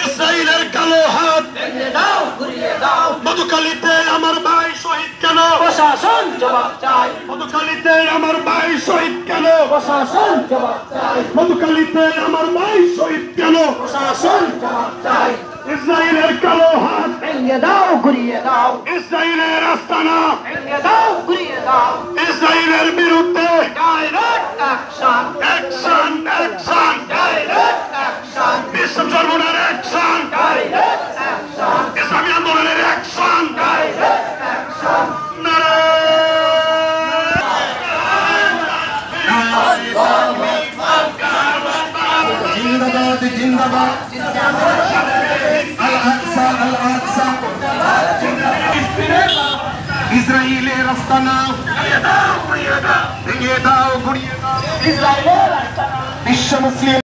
ইসরায়েলের কালো হাত মধুখালীতে আমার ভাই শহীদ কেন? প্রশাসন জবাব চাই। মধুখালীতে আমার ভাই শহীদ কেন? প্রশাসন জবাব চাই। মধুখালীতে আমার ভাই শহীদ কেন? প্রশাসন জবাব চাই। ইসরায়েলের কালো হাত ভেঙে দাও, ঘুরিয়ে দাও। ইসরায়েলের আস্তানা ভেঙে দাও, ঘুরিয়ে দাও। ইসরায়েলের বিরুদ্ধে direct action, action action direct action, বিশ্ব সর্বনার অ্যাকশন ডাইরেক্ট অ্যাকশন, ইসলামী আন্দোলনের অ্যাকশন ডাইরেক্ট অ্যাকশন। জিন্দাবাদ জিন্দাবাদ আল আকসা আল আকসা ইসরায়েলের আস্তানা ভেঙে দাও, ঘুরিয়ে দাও। ইসরায়েলের আস্তানা বিশ্ব মুসলিম